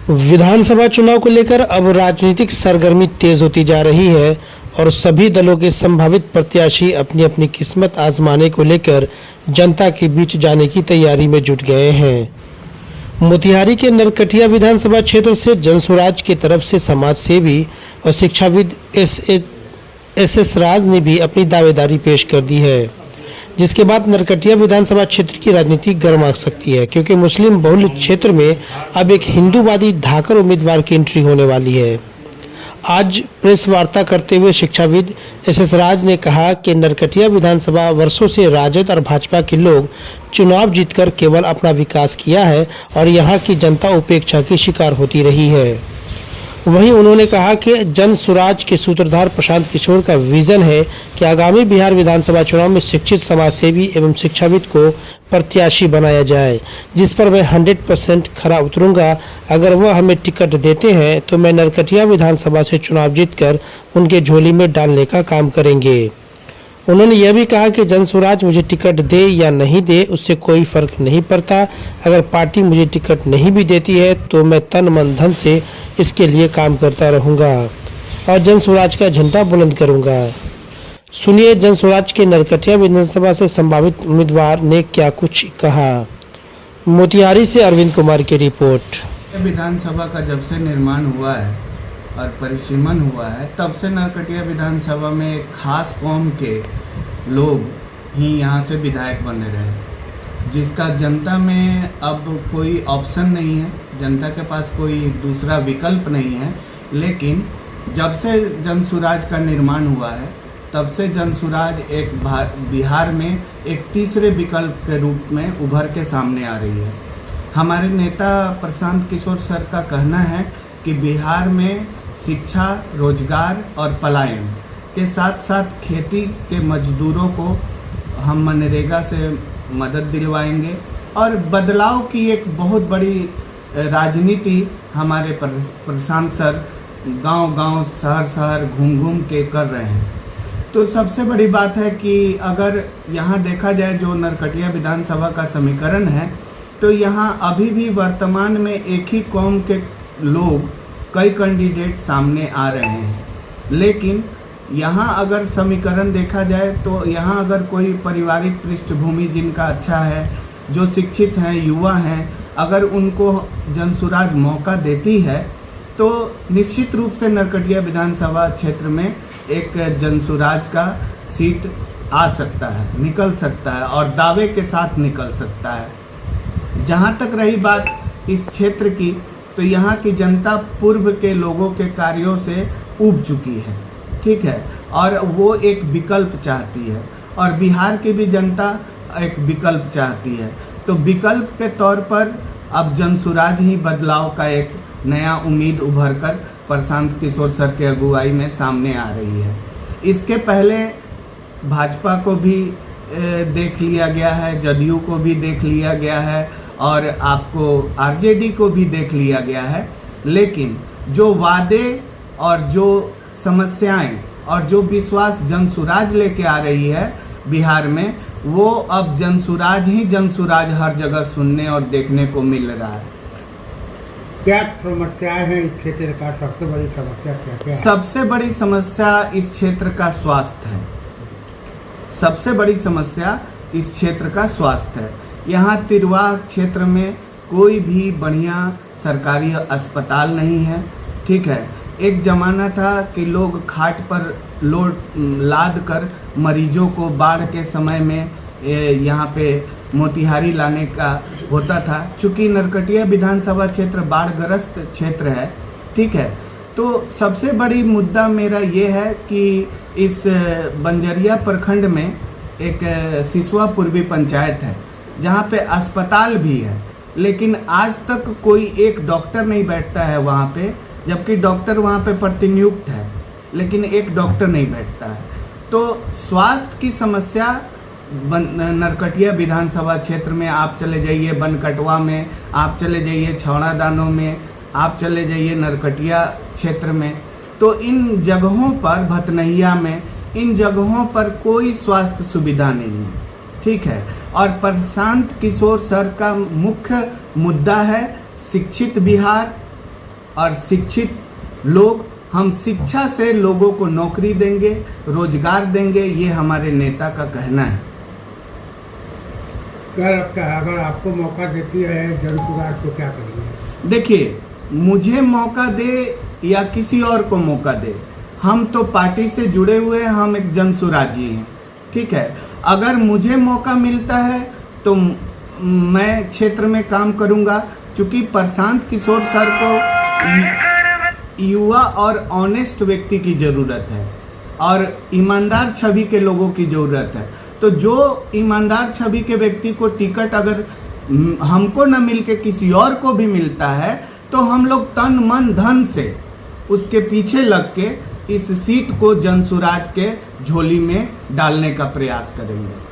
विधानसभा चुनाव को लेकर अब राजनीतिक सरगर्मी तेज होती जा रही है और सभी दलों के संभावित प्रत्याशी अपनी अपनी किस्मत आजमाने को लेकर जनता के बीच जाने की तैयारी में जुट गए हैं। मोतिहारी के नरकटिया विधानसभा क्षेत्र से जनसुराज की तरफ से समाज सेवी और शिक्षाविद एस राज ने भी अपनी दावेदारी पेश कर दी है, जिसके बाद नरकटिया विधानसभा क्षेत्र की राजनीति गर्मा सकती है, क्योंकि मुस्लिम बहुल क्षेत्र में अब एक हिंदूवादी धाकर उम्मीदवार की एंट्री होने वाली है। आज प्रेस वार्ता करते हुए शिक्षाविद एस राज ने कहा कि नरकटिया विधानसभा वर्षों से राजद और भाजपा के लोग चुनाव जीतकर केवल अपना विकास किया है और यहाँ की जनता उपेक्षा की शिकार होती रही है। वहीं उन्होंने कहा कि जन सुराज के सूत्रधार प्रशांत किशोर का विजन है कि आगामी बिहार विधानसभा चुनाव में शिक्षित समाजसेवी एवं शिक्षाविद को प्रत्याशी बनाया जाए, जिस पर मैं 100% खरा उतरूंगा। अगर वह हमें टिकट देते हैं तो मैं नरकटिया विधानसभा से चुनाव जीतकर उनके झोली में डालने का काम करेंगे। उन्होंने यह भी कहा कि जनसुराज मुझे टिकट दे या नहीं दे उससे कोई फर्क नहीं पड़ता। अगर पार्टी मुझे टिकट नहीं भी देती है तो मैं तन मन धन से इसके लिए काम करता रहूंगा और जनसुराज का झंडा बुलंद करूंगा। सुनिए जनसुराज के नरकटिया विधानसभा से संभावित उम्मीदवार ने क्या कुछ कहा। मोतिहारी से अरविंद कुमार की रिपोर्ट। विधानसभा का जब से निर्माण हुआ है और परिसीमन हुआ है, तब से नरकटिया विधानसभा में एक खास कौम के लोग ही यहाँ से विधायक बने रहे, जिसका जनता में अब कोई ऑप्शन नहीं है, जनता के पास कोई दूसरा विकल्प नहीं है। लेकिन जब से जनसुराज का निर्माण हुआ है, तब से जनसुराज एक बिहार में एक तीसरे विकल्प के रूप में उभर के सामने आ रही है। हमारे नेता प्रशांत किशोर सर का कहना है कि बिहार में शिक्षा, रोजगार और पलायन के साथ साथ खेती के मजदूरों को हम मनरेगा से मदद दिलवाएंगे और बदलाव की एक बहुत बड़ी राजनीति हमारे प्रशांत सर गांव-गांव, शहर-शहर घूम के कर रहे हैं। तो सबसे बड़ी बात है कि अगर यहाँ देखा जाए जो नरकटिया विधानसभा का समीकरण है, तो यहाँ अभी भी वर्तमान में एक ही कौम के लोग कई कैंडिडेट सामने आ रहे हैं। लेकिन यहाँ अगर समीकरण देखा जाए तो यहाँ अगर कोई पारिवारिक पृष्ठभूमि जिनका अच्छा है, जो शिक्षित हैं, युवा हैं, अगर उनको जनसुराज मौका देती है तो निश्चित रूप से नरकटिया विधानसभा क्षेत्र में एक जनसुराज का सीट आ सकता है, निकल सकता है और दावे के साथ निकल सकता है। जहाँ तक रही बात इस क्षेत्र की, तो यहाँ की जनता पूर्व के लोगों के कार्यों से ऊब चुकी है, ठीक है, और वो एक विकल्प चाहती है और बिहार की भी जनता एक विकल्प चाहती है। तो विकल्प के तौर पर अब जनसुराज ही बदलाव का एक नया उम्मीद उभर कर प्रशांत किशोर सर के अगुवाई में सामने आ रही है। इसके पहले भाजपा को भी देख लिया गया है, जदयू को भी देख लिया गया है और आपको आरजेडी को भी देख लिया गया है। लेकिन जो वादे और जो समस्याएं और जो विश्वास जनसुराज लेके आ रही है बिहार में, वो अब जनसुराज ही जनसुराज हर जगह सुनने और देखने को मिल रहा है। क्या समस्याएं हैं इस क्षेत्र का? सबसे बड़ी समस्या क्या है? सबसे बड़ी समस्या इस क्षेत्र का स्वास्थ्य है। सबसे बड़ी समस्या इस क्षेत्र का स्वास्थ्य है। यहाँ तिरवा क्षेत्र में कोई भी बढ़िया सरकारी अस्पताल नहीं है, ठीक है। एक ज़माना था कि लोग खाट पर लाद कर मरीजों को बाढ़ के समय में यहाँ पे मोतिहारी लाने का होता था। चूँकि नरकटिया विधानसभा क्षेत्र बाढ़ग्रस्त क्षेत्र है, ठीक है, तो सबसे बड़ी मुद्दा मेरा ये है कि इस बंजरिया प्रखंड में एक सिसवा पूर्वी पंचायत है, जहाँ पे अस्पताल भी है, लेकिन आज तक कोई एक डॉक्टर नहीं बैठता है वहाँ पे, जबकि डॉक्टर वहाँ पे प्रतिनियुक्त है, लेकिन एक डॉक्टर नहीं बैठता है। तो स्वास्थ्य की समस्या नरकटिया विधानसभा क्षेत्र में आप चले जाइए, बनकटवा में आप चले जाइए, छौड़ा दानों में आप चले जाइए, नरकटिया क्षेत्र में, तो इन जगहों पर, भतनहिया में, इन जगहों पर कोई स्वास्थ्य सुविधा नहीं है, ठीक है। और प्रशांत किशोर सर का मुख्य मुद्दा है शिक्षित बिहार, और शिक्षित लोग, हम शिक्षा से लोगों को नौकरी देंगे, रोजगार देंगे, ये हमारे नेता का कहना है। क्या लगता है अगर आपको मौका देती है जनसुराज तो क्या करेंगे? देखिए, मुझे मौका दे या किसी और को मौका दे, हम तो पार्टी से जुड़े हुए हैं, हम एक जनसुराजी हैं, ठीक है। अगर मुझे मौका मिलता है तो मैं क्षेत्र में काम करूंगा, क्योंकि प्रशांत किशोर सर को युवा और ऑनेस्ट व्यक्ति की ज़रूरत है और ईमानदार छवि के लोगों की ज़रूरत है। तो जो ईमानदार छवि के व्यक्ति को टिकट अगर हमको न मिल के किसी और को भी मिलता है तो हम लोग तन मन धन से उसके पीछे लग के इस सीट को जनसुराज के झोली में डालने का प्रयास करेंगे।